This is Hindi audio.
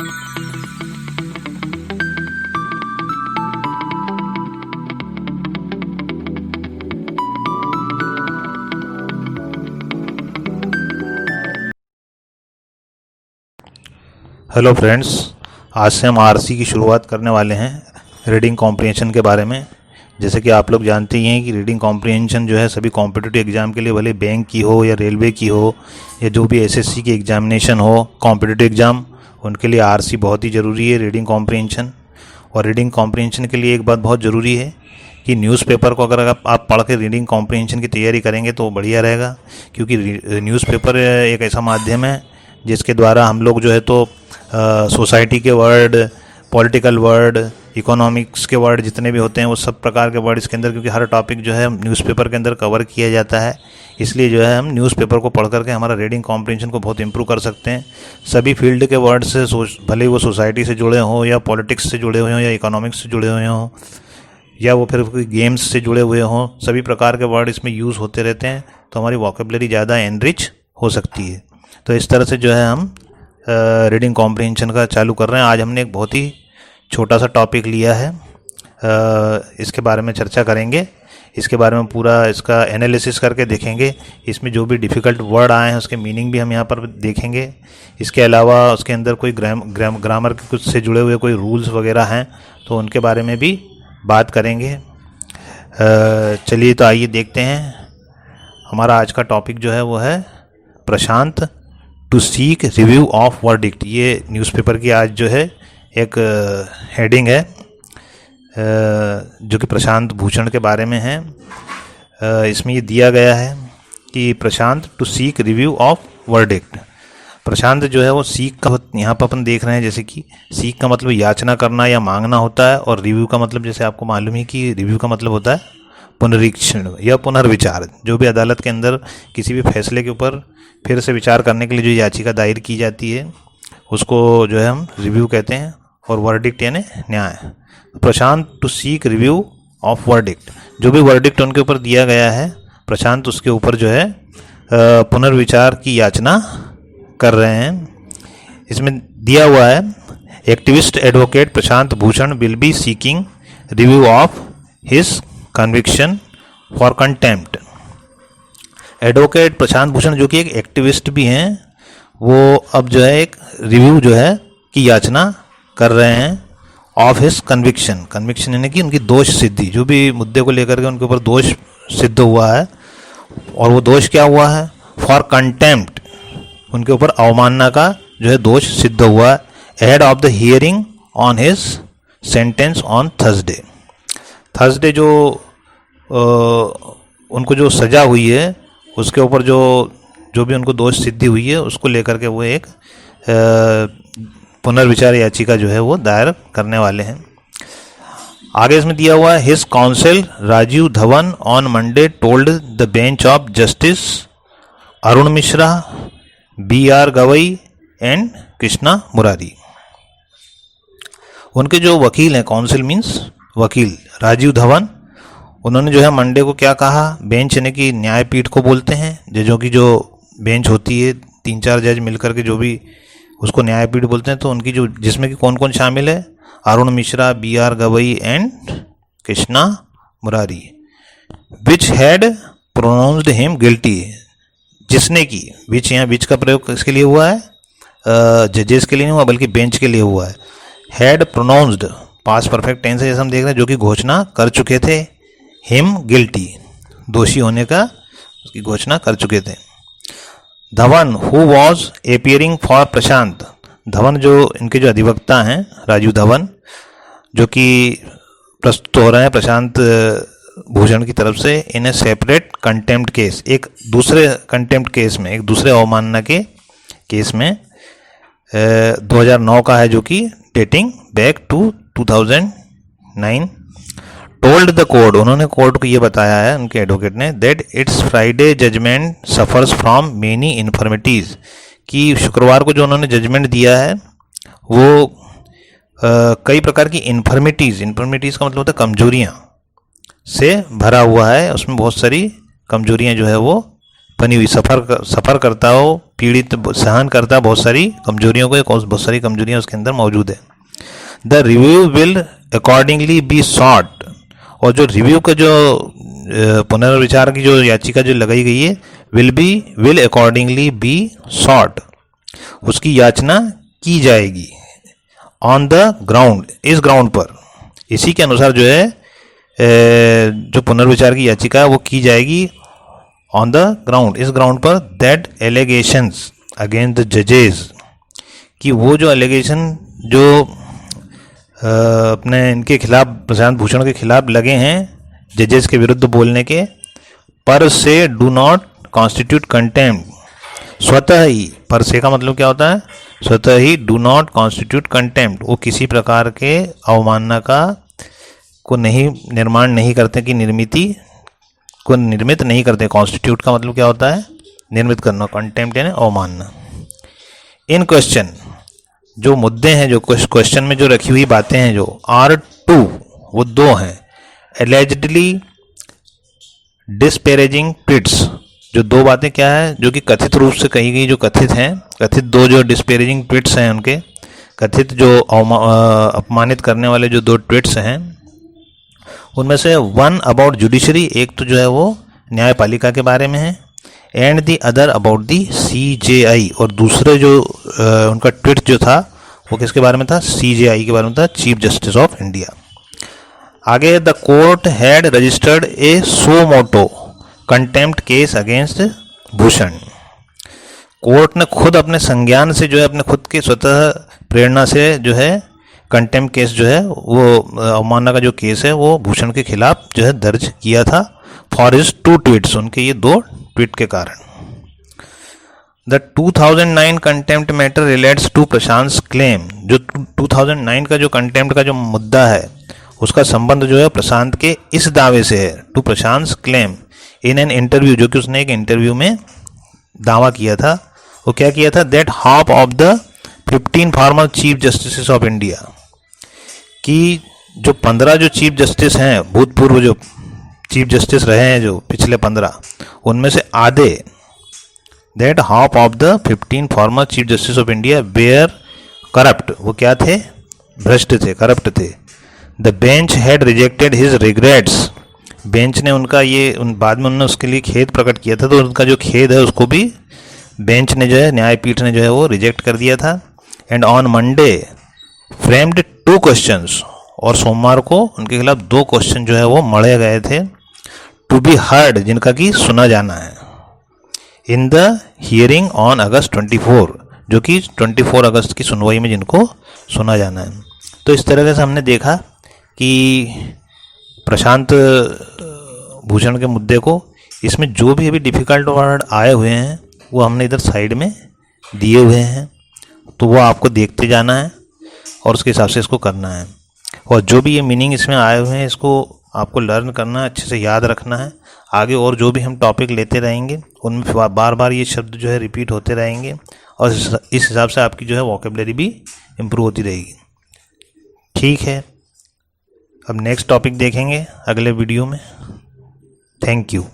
हेलो फ्रेंड्स, आज से हम आरसी की शुरुआत करने वाले हैं रीडिंग कॉम्प्रिहेंशन के बारे में। जैसे कि आप लोग जानते ही हैं कि रीडिंग कॉम्प्रिहेंशन जो है सभी कॉम्पिटिटिव एग्ज़ाम के लिए, भले बैंक की हो या रेलवे की हो या जो भी एसएससी की एग्जामिनेशन हो, कॉम्पिटिटिव एग्ज़ाम, उनके लिए आरसी बहुत ही ज़रूरी है, रीडिंग कॉम्प्रिहेंशन। और रीडिंग कॉम्प्रिहेंशन के लिए एक बात बहुत ज़रूरी है कि न्यूज़पेपर को अगर आप पढ़ के रीडिंग कॉम्प्रिहेंशन की तैयारी करेंगे तो बढ़िया रहेगा, क्योंकि न्यूज़पेपर एक ऐसा माध्यम है जिसके द्वारा हम लोग जो है तो सोसाइटी के वर्ड, पॉलिटिकल वर्ड, इकोनॉमिक्स के वर्ड जितने भी होते हैं वो सब प्रकार के वर्ड इसके अंदर, क्योंकि हर टॉपिक जो है न्यूज़पेपर के अंदर कवर किया जाता है, इसलिए जो है हम न्यूज़पेपर को पढ़ करके हमारा रीडिंग कॉम्प्रिहेंशन को बहुत इंप्रूव कर सकते हैं। सभी फील्ड के वर्ड से, भले वो सोसाइटी से जुड़े हों या पॉलिटिक्स से जुड़े हुए हों या इकोनॉमिक्स से जुड़े हुए हों या वो फिर कोई गेम्स से जुड़े हुए हों, सभी प्रकार के वर्ड इसमें यूज़ होते रहते हैं, तो हमारी वोकेबलरी ज़्यादा एनरिच हो सकती है। तो इस तरह से जो है हम रीडिंग कॉम्प्रिहेंशन का चालू कर रहे हैं। आज हमने एक बहुत ही छोटा सा टॉपिक लिया है, इसके बारे में चर्चा करेंगे, इसके बारे में पूरा इसका एनालिसिस करके देखेंगे। इसमें जो भी डिफ़िकल्ट वर्ड आए हैं उसके मीनिंग भी हम यहाँ पर देखेंगे। इसके अलावा उसके अंदर कोई ग्रामर के कुछ से जुड़े हुए कोई रूल्स वगैरह हैं तो उनके बारे में भी बात करेंगे। चलिए तो आइए देखते हैं। हमारा आज का टॉपिक जो है वो है Prashant to seek review of verdict. ये न्यूज़पेपर की आज जो है एक हेडिंग है जो कि प्रशांत भूषण के बारे में है। इसमें ये दिया गया है कि Prashant to seek review of verdict. Prashant जो है वो सीक का, यहाँ पर अपन देख रहे हैं जैसे कि सीक का मतलब याचना करना या मांगना होता है, और रिव्यू का मतलब जैसे आपको मालूम है कि रिव्यू का मतलब होता है पुनरीक्षण या पुनर्विचार। जो भी अदालत के अंदर किसी भी फैसले के ऊपर फिर से विचार करने के लिए जो याचिका दायर की जाती है उसको जो है हम रिव्यू कहते हैं, और वर्डिक्ट यानी न्याय। Prashant to seek review of verdict, जो भी वर्डिक्ट उनके ऊपर दिया गया है प्रशांत उसके ऊपर जो है पुनर्विचार की याचना कर रहे हैं। इसमें दिया हुआ है activist advocate Prashant Bhushan will be seeking review of his conviction for contempt. Advocate Prashant Bhushan जो कि एक एक्टिविस्ट भी हैं, वो अब जो है एक रिव्यू जो है की याचना कर रहे हैं ऑफ हिज कन्विक्शन। कन्विक्शन यानी कि उनकी दोष सिद्धि, जो भी मुद्दे को लेकर के उनके ऊपर दोष सिद्ध हुआ है, और वो दोष क्या हुआ है, फॉर कंटेम्प्ट, उनके ऊपर अवमानना का जो है दोष सिद्ध हुआ है, ahead of the hearing on his sentence on Thursday जो उनको जो सज़ा हुई है उसके ऊपर जो भी उनको दोष सिद्धि हुई है उसको लेकर के वो एक पुनर्विचार याचिका जो है वो दायर करने वाले हैं। आगे इसमें दिया हुआ है his counsel Rajeev Dhavan on Monday told the bench of justice Arun Mishra, BR Gavai and Krishna Murari. उनके जो वकील हैं, काउंसिल मीन्स वकील, राजीव धवन, उन्होंने जो है मंडे को क्या कहा, बेंच यानी कि न्यायपीठ को बोलते हैं, जजों की जो बेंच होती है, 3-4 जज मिलकर के जो भी उसको न्यायपीठ बोलते हैं, तो उनकी जो जिसमें कि कौन कौन शामिल है, Arun Mishra, BR Gavai and Krishna Murari, which had pronounced him guilty, जिसने की, विच यहाँ विच का प्रयोग किसके लिए हुआ है, जजेस के लिए नहीं हुआ बल्कि बेंच के लिए हुआ है। Had pronounced past perfect tense है, जैसे हम देख रहे हैं, जो कि घोषणा कर चुके थे, हिम गिल्टी, दोषी होने का उसकी घोषणा कर चुके थे। धवन हु वॉज एपियरिंग फॉर प्रशांत, धवन जो इनके जो अधिवक्ता हैं राजीव धवन, जो कि प्रस्तुत हो रहे हैं प्रशांत भूषण की तरफ से इन ए सेपरेट कंटेम्प्ट केस, एक दूसरे कंटेम्प्ट केस में, एक दूसरे अवमानना के केस में, 2009 का है, जो कि dating back to 2009। Told the court, उन्होंने कोर्ट को ये बताया है उनके एडवोकेट ने, that it's Friday judgement suffers from many infirmities, कि शुक्रवार को जो उन्होंने जजमेंट दिया है वो कई प्रकार की इन्फर्मिटीज़ का मतलब होता है कमजोरियाँ से भरा हुआ है, उसमें बहुत सारी कमजोरियाँ जो है वो बनी हुई, सफ़र करता हो पीड़ित सहन करता है बहुत सारी कमजोरियों को, बहुत सारी कमजोरियां उसके अंदर मौजूद है। The review will accordingly be sought, और जो रिव्यू का जो पुनर्विचार की जो याचिका जो लगाई गई है, विल अकॉर्डिंगली बी सॉट, उसकी याचना की जाएगी। ऑन द ग्राउंड, इस ग्राउंड पर, इसी के अनुसार जो है जो पुनर्विचार की याचिका है वो की जाएगी ऑन द ग्राउंड, इस ग्राउंड पर, दैट एलिगेशंस अगेंस्ट द जजेस, कि वो जो एलिगेशन जो अपने इनके खिलाफ, प्रशांत भूषण के खिलाफ लगे हैं जजेस के विरुद्ध बोलने के, पर से डू नॉट कॉन्स्टिट्यूट कंटेम्प्ट, स्वतः ही, पर से का मतलब क्या होता है, स्वतः ही, डू नॉट कॉन्स्टिट्यूट कंटेम्प्ट, वो किसी प्रकार के अवमानना का को नहीं, निर्माण नहीं करते, कि निर्मिति को निर्मित नहीं करते। कॉन्स्टिट्यूट का मतलब क्या होता है, निर्मित करना, कंटेम्प्ट यानी अवमानना। इन क्वेश्चन, जो मुद्दे हैं, जो क्वेश्चन में जो रखी हुई बातें हैं, जो आर टू, वो दो हैं। एलिजिडली डिस्पैरेजिंग ट्वीट्स, जो दो बातें क्या है, जो कि कथित रूप से कही गई, जो कथित हैं, कथित दो जो डिस्पैरेजिंग ट्वीट्स हैं, उनके कथित जो अपमानित करने वाले जो दो ट्वीट्स हैं, उनमें से वन अबाउट जुडिशरी, एक तो जो है वो न्यायपालिका के बारे में है, and the other about the CJI, और दूसरे जो उनका ट्वीट जो था वो किसके बारे में था, CJI के बारे में था, चीफ जस्टिस ऑफ इंडिया। आगे, the court had registered a suo motu contempt case against Bhushan, court ने खुद अपने संज्ञान से जो है, अपने खुद के स्वतः प्रेरणा से जो है कंटेम्प्ट केस जो है, वो अवमानना का जो केस है वो भूषण के खिलाफ जो है दर्ज किया था, फॉर हिज 2 ट्वीट्स, उनके ये 2 ट्वीट के कारण। The 2009 contempt matter relates to Prashant claim, जो 2009 का जो कंटेम्प्ट का जो मुद्दा है उसका संबंध जो है प्रशांत के इस दावे से है, to Prashant claim in an interview, जो कि उसने एक इंटरव्यू में दावा किया था। वो क्या किया था, that half of the 15 former chief justice of India, कि जो 15 जो चीफ जस्टिस हैं, भूतपूर्व जो चीफ जस्टिस रहे हैं जो पिछले 15, उनमें से आधे, that half of the 15 former chief justice of India were corrupt, वो क्या थे, भ्रष्ट थे, करप्ट थे। The bench had rejected his regrets, bench ने उनका ये बाद में उन्होंने उसके लिए खेद प्रकट किया था, तो उनका जो खेद है उसको भी बेंच ने जो है, न्यायपीठ ने जो है वो रिजेक्ट कर दिया था। And on Monday framed 2 questions, और सोमवार को उनके खिलाफ 2 क्वेश्चन जो है वो मढ़े गए थे, टू बी हर्ड, जिनका कि सुना जाना है, in the hearing on August 24, जो कि 24 अगस्त की सुनवाई में जिनको सुना जाना है। तो इस तरह से हमने देखा कि प्रशांत भूषण के मुद्दे को, इसमें जो भी अभी डिफ़िकल्ट वर्ड आए हुए हैं वो हमने इधर साइड में दिए हुए हैं, तो वो आपको देखते जाना है और उसके हिसाब से इसको करना है। और जो भी ये मीनिंग इसमें आए हुए हैं इसको आपको लर्न करना है, अच्छे से याद रखना है। आगे और जो भी हम टॉपिक लेते रहेंगे उनमें बार बार ये शब्द जो है रिपीट होते रहेंगे, और इस हिसाब से आपकी जो है वोकेबलरी भी इम्प्रूव होती रहेगी। ठीक है, अब नेक्स्ट टॉपिक देखेंगे अगले वीडियो में। Thank you.